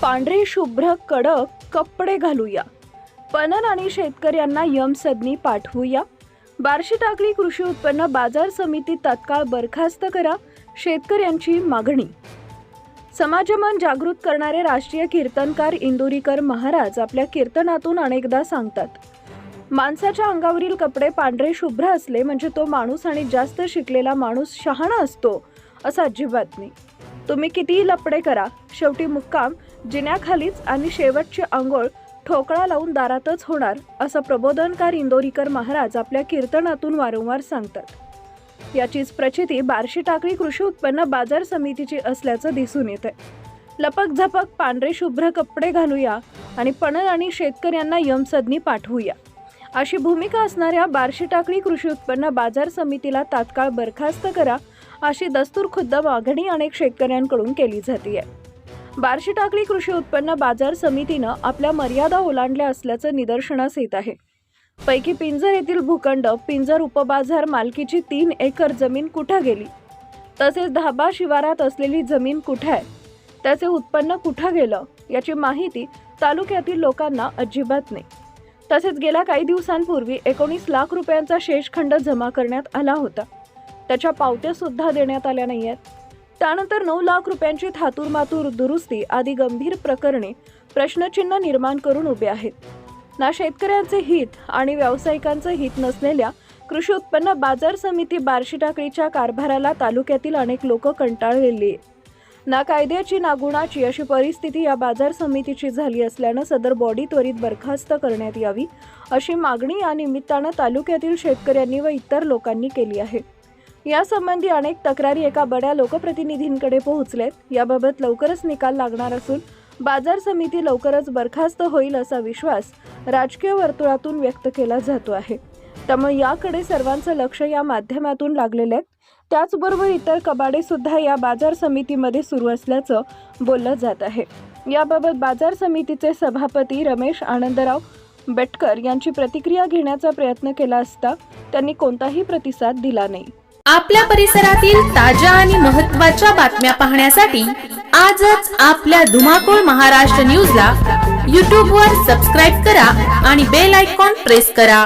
पांढरे शुभ्र कडक कपडे घालूया, पणन आणि शेतकऱ्यांना यमसदनी पाठवूया. बार्शी टाकळी कृषी उत्पन्न बाजार समिती तात्काळ बरखास्त करा, शेतकऱ्यांची मागणी. समाजमन जागृत करणारे राष्ट्रीय कीर्तनकार इंदुरीकर महाराज आपल्या कीर्तनातून अनेकदा सांगतात, माणसाच्या अंगावरील कपडे पांढरे शुभ्र असले म्हणजे तो माणूस आणि जास्त शिकलेला माणूस शहाणा असतो असं अजिबात नाही. तुम्ही कितीही लपडे करा, शेवटी मुक्काम जिन्याखालीच आणि शेवटची आंघोळ ठोकळा लावून दारातच होणार असं प्रबोधनकार इंदोरीकर महाराज आपल्या कीर्तनातून वारंवार सांगतात. याचीच प्रचिती बार्शी टाकळी कृषी उत्पन्न बाजार समितीची असल्याचं दिसून येते. लपक झपक पांढरे शुभ्र कपडे घालूया आणि पणन आणि शेतकऱ्यांना यमसदनी पाठवूया अशी भूमिका असणाऱ्या बार्शी टाकळी कृषी उत्पन्न बाजार समितीला तात्काळ बरखास्त करा अशी दस्तूरखुद्द मागणी अनेक शेतकऱ्यांकडून केली जाते. बार्शी टाकळी कृषी उत्पन्न बाजार समितीनं आपल्या मर्यादा ओलांडल्या असल्याचं निदर्शनास येत आहे. पैकी पिंजर येथील भूखंड, पिंजर उपबाजार मालकीची 3 एकर जमीन कुठं गेली, तसेच धाबा शिवारात असलेली जमीन कुठे आहे, त्याचे उत्पन्न कुठं गेलं याची माहिती तालुक्यातील लोकांना अजिबात नाही. तसेच गेल्या काही दिवसांपूर्वी 19 लाख रुपयांचा शेषखंड जमा करण्यात आला होता, त्याच्या पावत्या सुद्धा देण्यात आल्या नाहीयेत. त्यानंतर 9 लाख रुपयांची थातूरमातूर दुरुस्ती आदी गंभीर प्रकरणे प्रश्नचिन्ह निर्माण करून उभे आहेत. ना शेतकऱ्यांचे हित आणि व्यावसायिकांचे हित नसलेल्या कृषी उत्पन्न बाजार समिती बार्शी टाकळीच्या कारभाराला तालुक्यातील अनेक लोक कंटाळलेली आहेत. ना कायद्याची ना गुणाची अशी परिस्थिती या बाजार समितीची झाली असल्यानं सदर बॉडी त्वरित बरखास्त करण्यात यावी अशी मागणी या निमित्तानं तालुक्यातील शेतकऱ्यांनी व इतर लोकांनी केली आहे. यासंबंधी अनेक तक्रारी एका बड्या लोकप्रतिनिधींकडे पोहोचलेत. याबाबत लवकरच निकाल लागणार असून बाजार समिती लवकरच बरखास्त होईल असा विश्वास राजकीय वर्तुळातून व्यक्त केला जातो आहे. त्यामुळे याकडे सर्वांचं लक्ष या माध्यमातून लागलेलं आहे. त्याचबरोबर इतर कबाडे सुद्धा या बाजार समितीमध्ये सुरू असल्याचं बोललं जात आहे. याबाबत बाजार समितीचे सभापती रमेश आनंदराव बेटकर यांची प्रतिक्रिया घेण्याचा प्रयत्न केला असता त्यांनी कोणताही प्रतिसाद दिला नाही. आपल्या परिसरातील ताज्या आणि महत्त्वाच्या बातम्या पाहण्यासाठी आजच आपल्या धुमाकूळ महाराष्ट्र न्यूजला YouTube वर सबस्क्राईब करा आणि बेल आयकॉन प्रेस करा.